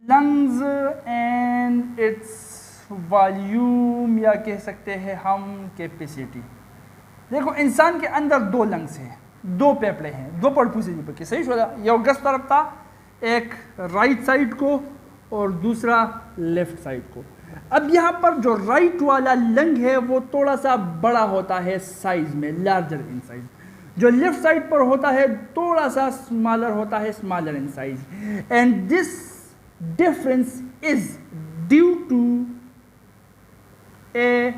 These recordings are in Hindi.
लंग्स एंड इट्स वॉल्यूम, या कह सकते हैं हम कैपेसिटी। देखो इंसान के अंदर दो लंग्स हैं, दो फेफड़े हैं, दो पर्टूसिटी के, सही बोला। ये गस तरफ था, एक राइट साइड को और दूसरा लेफ्ट साइड को। अब यहाँ पर जो राइट वाला लंग है वो थोड़ा सा बड़ा होता है साइज में, लार्जर इन साइज। जो लेफ्ट साइड पर होता है थोड़ा सा स्मॉलर होता है, smaller in size. And this difference is due to a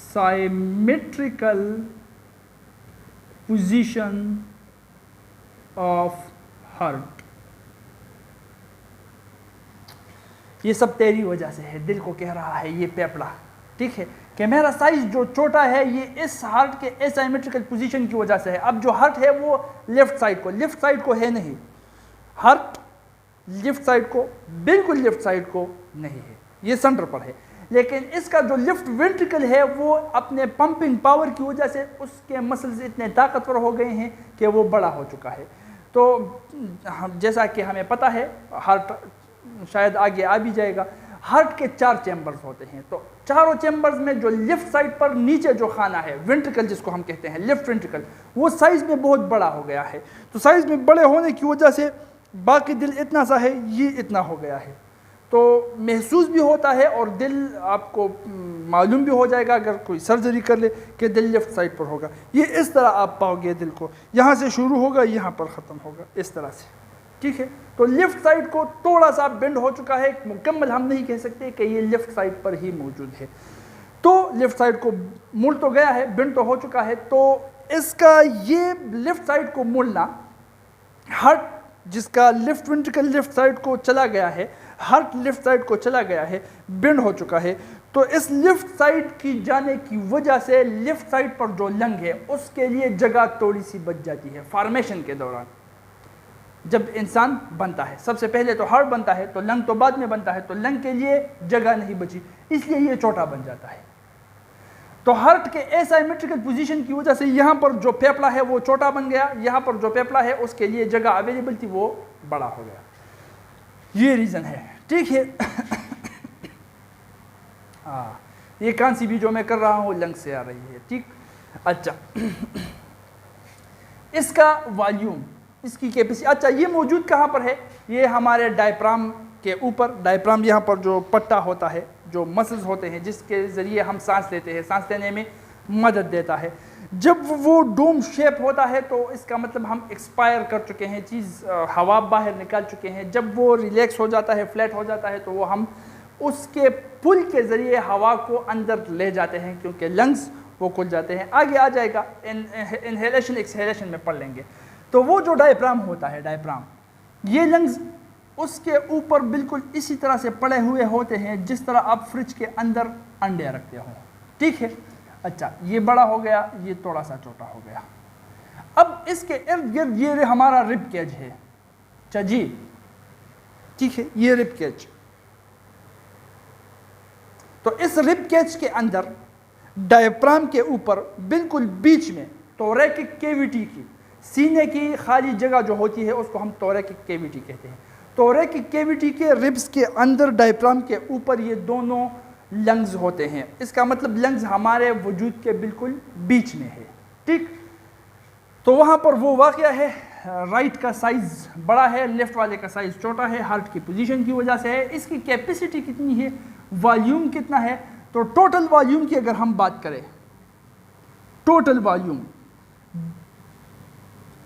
symmetrical position of heart। ये सब तेरी वजह से है, दिल को कह रहा है ये पेपड़ा, ठीक है, कि मेरा साइज जो छोटा है ये इस हार्ट के एसाइमेट्रिकल पोजीशन की वजह से है। अब जो हार्ट है वो लेफ्ट साइड को है नहीं, हार्ट लेफ्ट साइड को, बिल्कुल लेफ्ट साइड को नहीं है, ये सेंटर पर है। लेकिन इसका जो लेफ्ट वेंट्रिकल है वो अपने पंपिंग पावर की वजह से उसके मसल्स इतने ताकतवर हो गए हैं कि वो बड़ा हो चुका है। तो जैसा कि हमें पता है, हार्ट शायद आगे आ भी जाएगा, हार्ट के 4 चैम्बर्स होते हैं। तो चारों चैम्बर्स में जो लेफ्ट साइड पर नीचे जो खाना है, वेंट्रिकल जिसको हम कहते हैं, लेफ्ट वेंट्रिकल, वो साइज में बहुत बड़ा हो गया है। तो साइज में बड़े होने की वजह से बाकी दिल इतना सा है, ये इतना हो गया है। तो महसूस भी होता है और दिल आपको मालूम भी हो जाएगा अगर कोई सर्जरी कर ले कि दिल लेफ्ट साइड पर होगा। ये इस तरह आप पाओगे दिल को, यहाँ से शुरू होगा, यहाँ पर ख़त्म होगा, इस तरह से, ठीक है। तो लेफ्ट साइड को थोड़ा सा बेंड हो चुका है, मुकम्मल हम नहीं कह सकते कि ये लेफ्ट साइड पर ही मौजूद है। तो लेफ्ट साइड को मुड़ तो गया है, बेंड तो हो चुका है। तो इसका ये लेफ्ट साइड को मुड़ना, हार्ट जिसका लेफ्ट वेंट्रिकल लेफ्ट साइड को चला गया है, हार्ट लेफ्ट साइड को चला गया है, बेंड हो चुका है। तो इस लेफ्ट साइड की जाने की वजह से लेफ्ट साइड पर जो लंग है उसके लिए जगह थोड़ी सी बच जाती है। फॉर्मेशन के दौरान जब इंसान बनता है, सबसे पहले तो हार्ट बनता है, तो लंग तो बाद में बनता है, तो लंग के लिए जगह नहीं बची, इसलिए ये छोटा बन जाता है। तो हार्ट के एसाइमेट्रिकल पोजीशन की वजह से यहाँ पर जो फेफड़ा है वो छोटा बन गया, यहाँ पर जो फेफड़ा है उसके लिए जगह अवेलेबल थी वो बड़ा हो गया। ये रीज़न है, ठीक है। हाँ, ये कांसी भी जो मैं कर रहा हूँ लंग से आ रही है, ठीक। अच्छा, इसका वॉल्यूम, इसकी कैपेसिटी, अच्छा ये मौजूद कहाँ पर है? ये हमारे डायफ्राम के ऊपर, डायफ्राम यहाँ पर जो पट्टा होता है, जो मसल्स होते हैं जिसके ज़रिए हम सांस लेते हैं, सांस लेने में मदद देता है। जब वो डोम शेप होता है तो इसका मतलब हम एक्सपायर कर चुके हैं, चीज़ हवा बाहर निकाल चुके हैं। जब वो रिलैक्स हो जाता है, फ्लैट हो जाता है, तो वो हम उसके पुल के ज़रिए हवा को अंदर ले जाते हैं, क्योंकि लंग्स वो खुल जाते हैं। आगे आ जाएगा, इनहेलेशन एक्सहेलेशन में पढ़ लेंगे। तो वो जो डायफ्राम होता है, डायफ्राम, ये लंग्स उसके ऊपर बिल्कुल इसी तरह से पड़े हुए होते हैं जिस तरह आप फ्रिज के अंदर अंडे रखते हो, ठीक है। अच्छा, ये बड़ा हो गया, ये थोड़ा सा छोटा हो गया। अब इसके इर्द गिर्द ये हमारा रिब केज है, अच्छा जी, ठीक है, ये रिब केज। तो इस रिब केज के अंदर डायफ्राम के ऊपर बिल्कुल बीच में थोरैकिक कैविटी की, सीने की खाली जगह जो होती है उसको हम थोरैकिक कैविटी कहते हैं। थोरैकिक कैविटी के रिब्स के अंदर डायफ्राम के ऊपर ये दोनों लंग्स होते हैं। इसका मतलब लंग्स हमारे वजूद के बिल्कुल बीच में है, ठीक। तो वहाँ पर वो वाक़या है, राइट का साइज़ बड़ा है, लेफ़्ट वाले का साइज़ छोटा है, हार्ट की पोजीशन की वजह से है। इसकी कैपेसिटी कितनी है, वॉल्यूम कितना है? तो टोटल वॉल्यूम की अगर हम बात करें, टोटल वॉल्यूम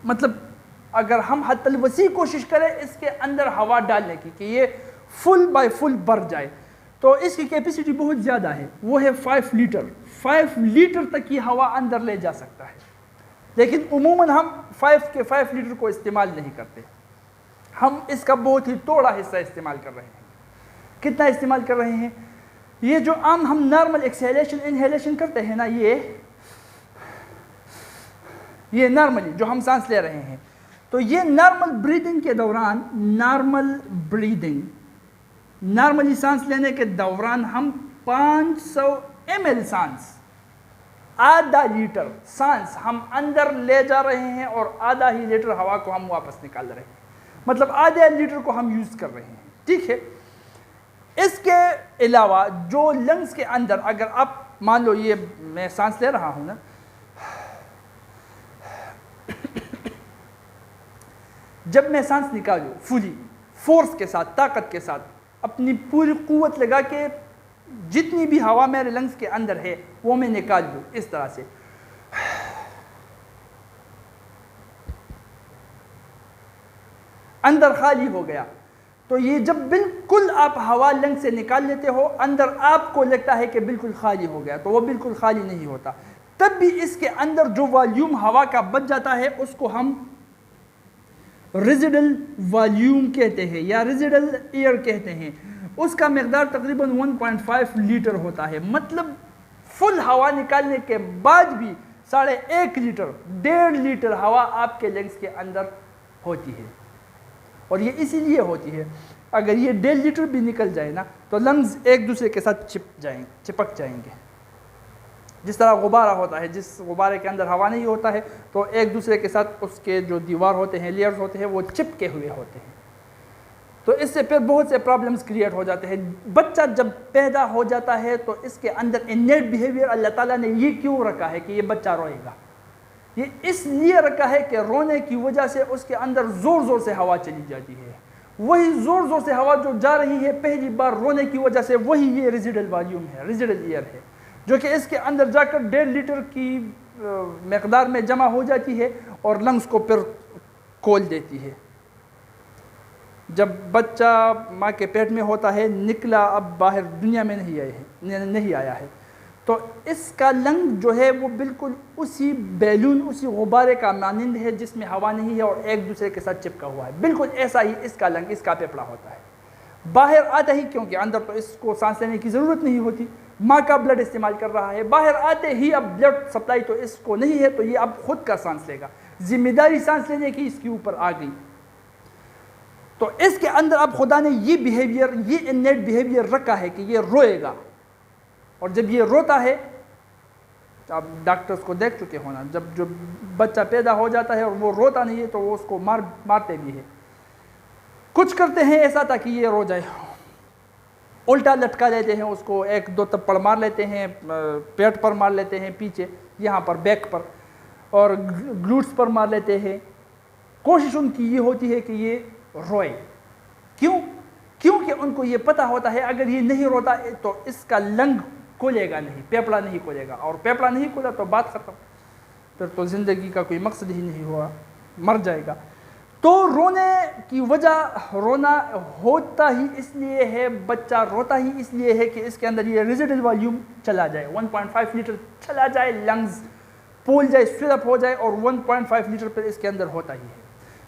मतलब अगर हम हद वसी कोशिश करें इसके अंदर हवा डालने की कि ये फुल बाय फुल भर जाए, तो इसकी कैपेसिटी बहुत ज़्यादा है, वो है 5 लीटर। 5 लीटर तक की हवा अंदर ले जा सकता है। लेकिन उमूमन हम 5 लीटर को इस्तेमाल नहीं करते, हम इसका बहुत ही थोड़ा हिस्सा इस्तेमाल कर रहे हैं। कितना इस्तेमाल कर रहे हैं? ये जो आम हम नॉर्मल एक्सहेलेशन इनहेलेशन करते हैं ना, ये नॉर्मली जो हम सांस ले रहे हैं, तो ये नॉर्मल ब्रीदिंग के दौरान, नॉर्मली सांस लेने के दौरान हम 500 ml सांस, आधा लीटर सांस हम अंदर ले जा रहे हैं और आधा ही लीटर हवा को हम वापस निकाल रहे हैं। मतलब आधे लीटर को हम यूज़ कर रहे हैं। ठीक है। इसके अलावा जो लंग्स के अंदर, अगर आप मान लो ये मैं सांस ले रहा हूं ना, जब मैं सांस निकालूं फुली फोर्स के साथ, ताकत के साथ, अपनी पूरी कुव्वत लगा के जितनी भी हवा मेरे लंग्स के अंदर है वो मैं निकाल दूं इस तरह से, अंदर खाली हो गया, तो ये जब बिल्कुल आप हवा लंग से निकाल लेते हो, अंदर आपको लगता है कि बिल्कुल खाली हो गया, तो वो बिल्कुल खाली नहीं होता। तब भी इसके अंदर जो वॉल्यूम हवा का बच जाता है उसको हम रेजिडल वॉल्यूम कहते हैं या रेजिडल एयर कहते हैं। उसका मकदार तकरीबन 1.5 लीटर होता है। मतलब फुल हवा निकालने के बाद भी 1.5 लीटर 1.5 लीटर हवा आपके लंग्स के अंदर होती है। और ये इसीलिए होती है, अगर ये 1.5 लीटर भी निकल जाए ना तो लंग्स एक दूसरे के साथ चिपक जाएंगे। जिस तरह गुब्बारा होता है, जिस गुब्बारे के अंदर हवा नहीं होता है तो एक दूसरे के साथ उसके जो दीवार होते हैं, लेयर्स होते हैं, वो चिपके हुए होते हैं। तो इससे फिर बहुत से प्रॉब्लम्स क्रिएट हो जाते हैं। बच्चा जब पैदा हो जाता है तो इसके अंदर इन्नेट बिहेवियर अल्लाह ताला ने ये क्यों रखा है कि ये बच्चा रोएगा, ये इसलिए रखा है कि रोने की वजह से उसके अंदर ज़ोर ज़ोर से हवा चली जाती है। वही ज़ोर ज़ोर से हवा जो जा रही है पहली बार रोने की वजह से, वही ये रेजिडल वॉल्यूम है, रेजिडल एयर है, जो कि इसके अंदर जाकर 1.5 लीटर की मकदार में जमा हो जाती है और लंग्स को फिर खोल देती है। जब बच्चा माँ के पेट में होता है, निकला, अब बाहर दुनिया में नहीं आया है, तो इसका लंग जो है वो बिल्कुल उसी बैलून, उसी गुब्बारे का मानिंद है जिसमें हवा नहीं है और एक दूसरे के साथ चिपका हुआ है। बिल्कुल ऐसा ही इसका लंग, इसका फेफड़ा होता है। बाहर आता ही, क्योंकि अंदर तो इसको सांस लेने की ज़रूरत नहीं होती, माँ का ब्लड इस्तेमाल कर रहा है, बाहर आते ही अब ब्लड सप्लाई तो इसको नहीं है, तो ये अब खुद का सांस लेगा। जिम्मेदारी सांस लेने की इसके ऊपर आ गई। तो इसके अंदर अब खुदा ने ये बिहेवियर, ये इन्नेट बिहेवियर रखा है कि ये रोएगा। और जब ये रोता है, आप डॉक्टर्स को देख चुके हो ना, जब जो बच्चा पैदा हो जाता है और वो रोता नहीं है तो वो उसको मारते भी है। कुछ करते हैं ऐसा ताकि ये रो जाए, उल्टा लटका लेते हैं उसको, 1-2 थप्पड़ मार लेते हैं, पेट पर मार लेते हैं, पीछे यहाँ पर बैक पर, और ग्लूट्स पर मार लेते हैं। कोशिश उनकी ये होती है कि ये रोए। क्यों? क्योंकि उनको ये पता होता है अगर ये नहीं रोता तो इसका लंग खोलेगा नहीं, पेपड़ा नहीं खोलेगा, और पेपड़ा नहीं खोला तो बात खत्म, फिर तो ज़िंदगी का कोई मकसद ही नहीं हुआ, मर जाएगा। तो रोने की वजह, रोना होता ही इसलिए है, बच्चा रोता ही इसलिए है कि इसके अंदर ये रेजिडल वॉल्यूम चला जाए, 1.5 लीटर चला जाए, लंग्स फूल जाए, स्विलअप हो जाए, और 1.5 लीटर पर इसके अंदर होता ही है।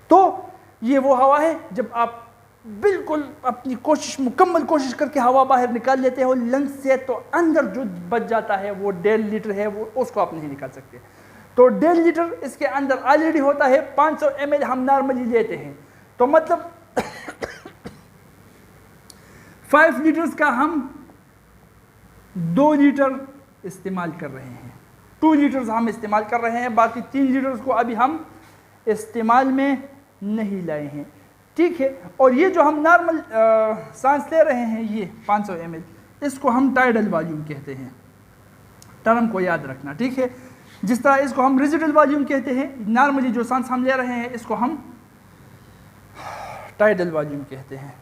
तो ये वो हवा है जब आप बिल्कुल अपनी कोशिश, मुकम्मल कोशिश करके हवा बाहर निकाल लेते हो लंग्स से, तो अंदर जो बच जाता है वो 1.5 लीटर है, वो उसको आप नहीं निकाल सकते। तो 1.5 लीटर इसके अंदर ऑलरेडी होता है। 500 ml हम नॉर्मली लेते हैं, तो मतलब 5 लीटर्स का हम 2 लीटर इस्तेमाल कर रहे हैं, 2 लीटर्स हम इस्तेमाल कर रहे हैं, बाकी 3 लीटर्स को अभी हम इस्तेमाल में नहीं लाए हैं, ठीक है। और ये जो हम नॉर्मल सांस ले रहे हैं, ये 500 ml, इसको हम टाइडल वॉल्यूम कहते हैं। टर्म को याद रखना, ठीक है। जिस तरह इसको हम रेजिडल वॉल्यूम कहते हैं, नॉर्मली जो सांस हम ले रहे हैं इसको हम टाइडल वॉल्यूम कहते हैं।